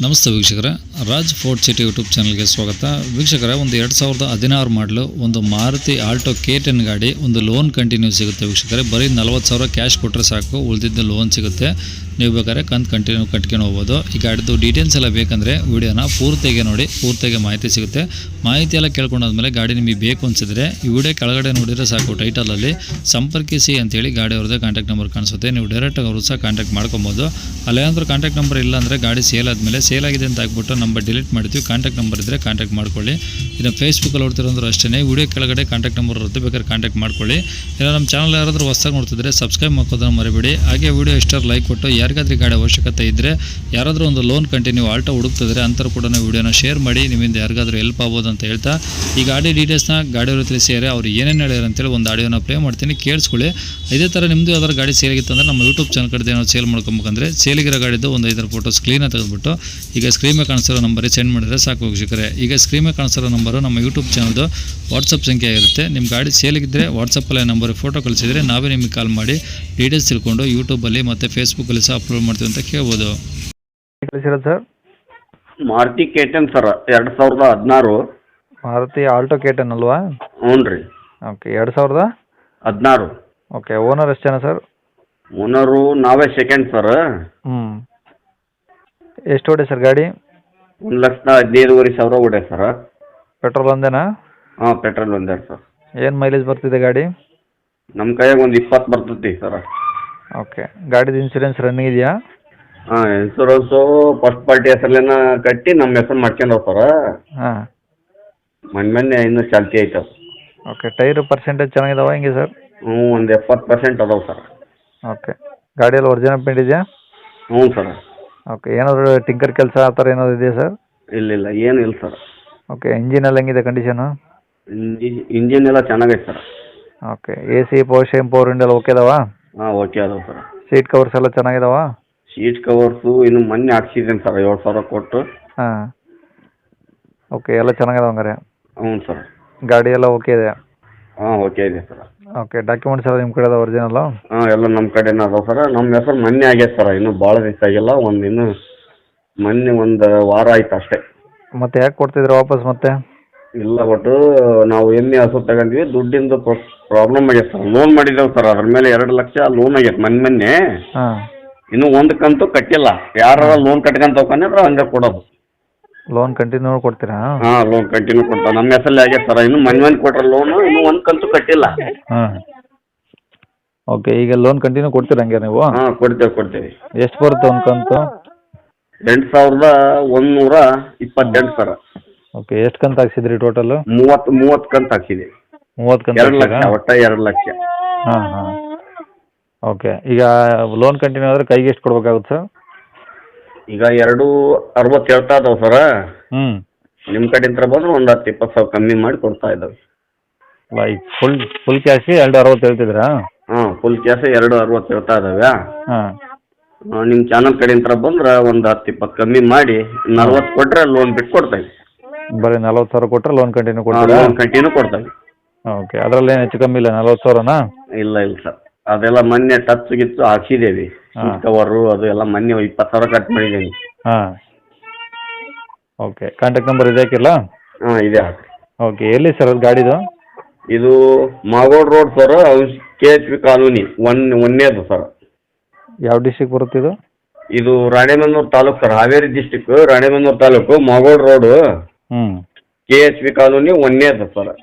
ನಮಸ್ತೆ ವೀಕ್ಷಕರೇ, Raj fort city YouTube ಚಾನಲ್ಗೆ ಸ್ವಾಗತ. ವೀಕ್ಷಕರೇ, ಒಂದು 2016 ಮಾಡಲು ಒಂದು ಮಾರುತಿ ಆಲ್ಟೋ K10 ಗಾಡಿ ಒಂದು ಲೋನ್ ಕಂಟಿನ್ಯೂ ಸಿಗುತ್ತೆ ವೀಕ್ಷಕರೇ. ಬರೀ 40,000 ಕ್ಯಾಶ್ ಕೊಟ್ಟರೆ ಸಾಕು, ಉಳಿದಿದ್ದು ಲೋನ್ ಸಿಗುತ್ತೆ. ನೀವು ಬೇಕಾದ್ರೆ ಕಂತು ಕಂಟಿನ್ಯೂ ಕಟ್ಕೊಂಡು ಹೋಗ್ಬೋದು. ಈ ಗಾಡಿದು ಡೀಟೇಲ್ಸ್ ಎಲ್ಲ ಬೇಕಂದರೆ ವಿಡಿಯೋನ ಪೂರ್ತಿಗೆ ನೋಡಿ, ಪೂರ್ತಿಗೆ ಮಾಹಿತಿ ಸಿಗುತ್ತೆ. ಮಾಹಿತಿ ಎಲ್ಲ ಕೇಳ್ಕೊಂಡಾದ್ಮೇಲೆ ಗಾಡಿ ನಿಮಗೆ ಬೇಕು ಅನಿಸಿದ್ರೆ ಈ ವಿಡಿಯೋ ಕೆಳಗಡೆ ನೋಡಿದರೆ ಸಾಕು, ಟೈಟಲಲ್ಲಿ ಸಂಪರ್ಕಿಸಿ ಅಂತೇಳಿ ಗಾಡಿ ಅವ್ರದ್ದೇ ಕಾಂಟ್ಯಾಕ್ಟ್ ನಂಬರ್ ಕಾಣಿಸುತ್ತೆ. ನೀವು ಡೈರೆಕ್ಟಾಗಿ ಅವರು ಸಹ ಕಾಂಟ್ಯಾಕ್ಟ್ ಮಾಡ್ಕೊಬೋದು. ಅಲ್ಲೇನಾದ್ರೂ ಕಾಂಟ್ಯಾಕ್ಟ್ ನಂಬರ್ ಇಲ್ಲ ಅಂದರೆ ಗಾಡಿ ಸೇಲ್ ಆದಮೇಲೆ ಸೇಲ್ ಆಗಿದೆ ಅಂತ ಹಾಕ್ಬಿಟ್ಟು ನಂಬರ್ ಡಿಲೀಟ್ ಮಾಡ್ತೀವಿ. ಕಾಂಟ್ಯಾಕ್ಟ್ ನಂಬರ್ ಇದ್ದರೆ ಕಾಂಟ್ಯಾಕ್ಟ್ ಮಾಡ್ಕೊಳ್ಳಿ. ಇನ್ನು ಫೇಸ್ಬುಕ್ಕಲ್ಲಿ ನೋಡ್ತಿರೋಂದ್ರೂ ಅಷ್ಟೇ, ವಿಡಿಯೋ ಕೆಳಗಡೆ ಕಾಂಟ್ಯಾಕ್ಟ್ ನಂಬರ್ ಇರುತ್ತೆ, ಬೇಕಾದ್ರೆ ಕಾಂಟ್ಯಾಕ್ಟ್ ಮಾಡ್ಕೊಳ್ಳಿ. ಇಲ್ಲ ನಮ್ಮ ಚಾನಲ್ ಯಾರಾದರೂ ಹೊಸದಾಗಿ ನೋಡ್ತಿದ್ರೆ ಸಬ್ಸ್ಕ್ರೈಬ್ ಮಾಡ್ಕೋದನ್ನು ಮರಿಬೇಡಿ. ಹಾಗೆ ವಿಡಿಯೋ ಇಷ್ಟಾರು ಲೈಕ್ ಕೊಟ್ಟು ಯಾರಿಗಾದ್ರೂ ಗಾಡಿ ಅವಶ್ಯಕತೆ ಇದ್ದರೆ, ಯಾರಾದರೂ ಒಂದು ಲೋನ್ ಕಂಟಿನ್ಯೂ ಆಲ್ಟೋ ಹುಡುಕ್ತಿದ್ರೆ ಅಂಥವ್ರು ಕೂಡ ವಿಡಿಯೋನ ಶೇರ್ ಮಾಡಿ, ನಿಮ್ಮಿಂದ ಯಾರಿಗಾದ್ರೂ ಹೆಲ್ಪ್ ಆಗ್ಬೋದು ಅಂತ ಹೇಳ್ತಾ ಈ ಗಾಡಿ ಡೀಟೇಲ್ಸ್ನ ಗಾಡಿಯವರು ತಿಳಿಸಿದ್ದಾರೆ. ಅವ್ರು ಏನೇನು ಹೇಳ್ಯಾರ ಅಂತೇಳಿ ಒಂದು ಆಡಿಯೋನ ಪ್ಲೇ ಮಾಡ್ತೀನಿ, ಕೇಳಿಸ್ಕೊಳ್ಳಿ. ಇದೇ ಥರ ನಿಮ್ಮದು ಯಾವ್ದಾದ್ರು ಗಾಡಿ ಸೇಲಿಗಿತ್ತು ಅಂದರೆ ನಮ್ಮ ಯೂಟ್ಯೂಬ್ ಚಾನಲ್ ಕಡೆ ಏನೋ ಸೇಲ್ ಮಾಡ್ಕೊಬೇಕಂದ್ರೆ ಸೇಲಿಗಿರೋ ಗಾಡಿದ್ದು ಒಂದು 5 ಫೋಟೋಸ್ ಕ್ಲೀನಾಗಿ ತೆಗೆದುಬಿಟ್ಟು ಈಗ ಸ್ಕ್ರೀನ್ ಮೇಲೆ ಕಾಣಿಸ್ತಿರೋ ನಂಬರಿಗೆ ಸೆಂಡ್ ಮಾಡಿದರೆ ಸಾಕು ವೀಕ್ಷಕರೇ. ಈಗ ಸ್ಕ್ರೀನ್ ಮೇಲೆ ಕಾಣಿಸ್ತಿರೋ ನಂಬರು ನಮ್ಮ ಯೂಟ್ಯೂಬ್ ಚಾನಲ್ದು ವಾಟ್ಸಪ್ ಸಂಖ್ಯೆ ಆಗಿರುತ್ತೆ. ನಿಮ್ಮ ಗಾಡಿ ಸೇಲಿಗಿದ್ದರೆ ವಾಟ್ಸಪ್ಪಲ್ಲಿ ನಂಬರಿಗೆ ಫೋಟೋ ಕಳಿಸಿದರೆ ನಾವೇ ನಿಮಗೆ ಕಾಲ್ ಮಾಡಿ ಡೀಟೇಲ್ಸ್ ತಿಳ್ಕೊಂಡು ಯೂಟ್ಯೂಬಲ್ಲಿ ಮತ್ತು ಫೇಸ್ಬುಕ್ಕಲ್ಲಿ ಸಹ ಅಪ್ಲೋಡ್ ಮಾಡ್ತೀವಿ ಅಂತ ಕೇಳ್ಬೋದು. Sir Maruti K10 sir, 2016. Maruti Alto K10 ಅಲ್ವಾ? ಹ್ಞೂ ರೀ. ಓಕೆ, 2016. ಓಕೆ, ಓನರ್ ಎಷ್ಟು ಜನ ಸರ್? ಓನರು ನಾವೇ ಸೆಕೆಂಡ್ ಸರ್. ಎಷ್ಟು ಓಡಿ ಸರ್ ಗಾಡಿ? 1,15,500 ಓಡೆ ಸರ್. ಪೆಟ್ರೋಲ್ ಒಂದೇನಾ? ಹಾಂ, ಪೆಟ್ರೋಲ್ ಒಂದೇ ಸರ್. ಏನು ಮೈಲೇಜ್ ಬರ್ತಿದೆ ಗಾಡಿ? ನಮ್ಮ ಕೈಯಾಗ ಒಂದು 20 ಬರ್ತೈತಿ ಸರ್. ಓಕೆ, ಗಾಡಿದು ಇನ್ಸೂರೆನ್ಸ್ ರನ್ನಿಂಗ್ ಇದೆಯಾ? ಹಾಂ, ಇನ್ಸೂರೆನ್ಸು ಫಸ್ಟ್ ಪಾರ್ಟಿ ಹೆಸರಲ್ಲೇನ ಕಟ್ಟಿ ನಮ್ಮ ಹೆಸರು ಮಾಡ್ಕೊಂಡವ್ ಸರ್. ಹಾಂ, ಮೊನ್ನೆ ಇನ್ನೂ ಚಾಲ್ತಿ ಐತೆ. ಓಕೆ. ಟೈರು ಪರ್ಸೆಂಟೇಜ್ ಚೆನ್ನಾಗಿದಾವ ಹೆಂಗೆ ಸರ್? ಹ್ಞೂ, ಒಂದು 70% ಅದಾವೆ ಸರ್. ಓಕೆ. ಗಾಡಿಯಲ್ಲಿ ಒರಿಜಿನಲ್ ಪೇಂಟ್ ಇದೆಯಾ? ಹ್ಞೂ ಸರ್. ಓಕೆ. ಏನಾದರೂ ಟಿಂಕರ್ ಕೆಲಸ ಆ ಥರ ಏನಾದರೂ ಇದೆಯಾ ಸರ್? ಇಲ್ಲ ಏನಿಲ್ಲ ಸರ್. ಓಕೆ. ಇಂಜಿನಲ್ಲಿ ಹೆಂಗಿದೆ ಕಂಡೀಷನು? ಇಂಜಿನ್ ಎಲ್ಲ ಚೆನ್ನಾಗೈತೆ sir. Okay. A C, power steering, power window ಎಲ್ಲ ಓಕೆ ಅದಾವ? ಹಾಂ, ಓಕೆ ಅದಾವೆ ಸರ್. ಸೀಟ್ ಕವರ್ಸ್ ಎಲ್ಲ ಚೆನ್ನಾಗಿದಾವ? ಸೀಟ್ ಕವರ್ಸು ಇನ್ನು ಮೊನ್ನೆ ಹಾಕ್ಸಿದ್ದೇನೆ ಸರ್, 7,000 ಕೊಟ್ಟು. ಹಾಂ. ಓಕೆ, ಎಲ್ಲ ಚೆನ್ನಾಗಿದಾವ ಹಂಗಾರೆ? ಹ್ಞೂ ಸರ್. ಗಾಡಿ ಎಲ್ಲ ಓಕೆ ಇದೆ? ಹಾಂ, ಓಕೆ ಇದೆ ಸರ್. ಓಕೆ. ಡಾಕ್ಯುಮೆಂಟ್ಸ್ ಎಲ್ಲ ನಿಮ್ಮ ಕಡೆ ಅದಾವ ಒರಿಜಿನಲ್ಲು? ಹಾಂ, ಎಲ್ಲ ನಮ್ಮ ಕಡೆನೇ ಅದಾವೆ ಸರ್. ನಮ್ಮ ಹೆಸರು ಮೊನ್ನೆ ಆಗೈತೆ ಸರ್, ಇನ್ನೂ ಭಾಳ ದಿವಸ ಆಗಿಲ್ಲ. ಇನ್ನೂ ಮೊನ್ನೆ ಒಂದು ವಾರ ಆಯ್ತು ಅಷ್ಟೇ. ಮತ್ತೆ ಯಾಕೆ ಕೊಡ್ತಿದ್ರು ವಾಪಸ್ ಮತ್ತೆ? ಇಲ್ಲ, ಒಟ್ಟು ನಾವು ಎಮ್ಮೆ ಹಸು ತಗೊಂಡ್ವಿ, ದುಡ್ಡಿಂದು ಪ್ರಾಬ್ಲಮ್ ಆಗೈತೆ ಸರ್. ಲೋನ್ ಮಾಡಿದ್ದೇವೆ ಸರ್, ಅದ್ರ ಮೇಲೆ 2 ಲಕ್ಷ ಲೋನ್ ಆಗೈತೆ ಮೊನ್ನೆ. ಹಾಂ. ಇನ್ನೂ ಒಂದು ಕಂತು ಕಟ್ಟಿಲ್ಲ. ಯಾರು ಲೋನ್ ಕಟ್ಕೊಂತ ಹೋಗ್ಕೊಂಡ್ರೆ ಹಂಗೆ ಕೊಡೋದು. ಲೋನ್ ಕಂಟಿನ್ಯೂ ಕೊಡ್ತೀರಾ? ಹಾಂ, ಲೋನ್ ಕಂಟಿನ್ಯೂ ಕೊಡ್ತಾರೆ. ನಮ್ಮ ಹೆಸರಲ್ಲಿ ಆಗೈತೆ ಸರ್. ಇನ್ನೂ ಮೊನ್ನೆ ಕೊಟ್ಟರೆ ಲೋನು, ಇನ್ನೂ ಒಂದು ಕಂತು ಕಟ್ಟಿಲ್ಲ. ಹಾಂ. ಓಕೆ. ಈಗ ಲೋನ್ ಕಂಟಿನ್ಯೂ ಕೊಡ್ತೀರಾ ಹಂಗೆ ನೀವು? ಹಾಂ, ಕೊಡ್ತೇವೆ. ಎಷ್ಟು ಬರುತ್ತೆ ಒಂದು ಕಂತು? 8,128 ಸರ್. ಓಕೆ. ಎಷ್ಟು ಕಂತು ಹಾಕ್ಸಿದ್ರಿ ಟೋಟಲು? 30 ಕಂತು ಹಾಕ್ಸಿದೆ. 30 ಕಂತು? 2 ಲಕ್ಷ, ಒಟ್ಟು 2 ಲಕ್ಷ. ಹಾಂ. ಓಕೆ. ಈಗ ಲೋನ್ ಕಂಟಿನ್ಯೂ ಆದರೆ ಕೈಗೆ ಎಷ್ಟು ಕೊಡ್ಬೇಕಾಗುತ್ತೆ ಸರ್? ಈಗ 2,60 ಹೇಳ್ತಾ ಇದಾವೆ ಸರ್. ನಿಮ್ಮ ಕಡೆಯಿಂದ ಬಂದ್ರೆ ಒಂದು 10-20 ಸಾವಿರ ಕಮ್ಮಿ ಮಾಡಿ ಕೊಡ್ತಾ ಇದ್ದಾವೆ. Like full cash 2,60 ಹೇಳ್ತಿದ್ರಾ? ಹಾಂ, ಫುಲ್ ಕ್ಯಾಶ್ 2,60 ಹೇಳ್ತಾ ಇದ್ದಾವೆ. ಹಾಂ. ನಿಮ್ಮ ಚಾನಲ್ ಕಡೆಯಿಂದ ಬಂದ್ರೆ ಒಂದು 10-20 ಕಮ್ಮಿ ಮಾಡಿ 40 ಕೊಟ್ಟರೆ ಲೋನ್ ಬಿಟ್ಟು ಕೊಡ್ತೇವೆ. ಬರೀ 40,000 ಕೊಟ್ಟರೆ ಲೋನ್ ಕಂಟಿನ್ಯೂ ಕೊಡ್ತೀರಾ? ಲೋನ್ ಕಂಟಿನ್ಯೂ ಕೊಡ್ತೇವೆ. ಓಕೆ. ಅದರಲ್ಲಿ ಏನು ಹೆಚ್ಚು ಕಮ್ಮಿ ಇಲ್ಲ? 40,000ನಾ? ಇಲ್ಲ ಸರ್, ಅದೆಲ್ಲ ಮೊನ್ನೆ ಟಚ್ ಗಿಚ್ಚು ಹಾಕ್ಸಿದ್ದೇವೆ. ಸೀಟ್ ಕವರು ಅದು ಎಲ್ಲ ಮೊನ್ನೆ 20,000 ಕಟ್ ಮಾಡಿದ್ದೇನೆ. ಹಾಂ. ಓಕೆ. ಕಾಂಟ್ಯಾಕ್ಟ್ ನಂಬರ್ ಇದೆ ಹಾಕಿರಲ್ಲ? ಹಾಂ, ಇದೆ ಹಾಕಿ. ಓಕೆ. ಎಲ್ಲಿ ಸರ್ ಅದು ಗಾಡಿದು? ಇದು Magod road sir, KHP colony ಒಂದೇದು ಸರ್. ಯಾವ ಡಿಸ್ಟ್ರಿಕ್ ಬರುತ್ತೆ ಇದು? ಇದು Ranebennur taluk sir, Haveri district Ranebennur taluk, Magod road, KHP colony ಒಂದೇದು ಸರ್.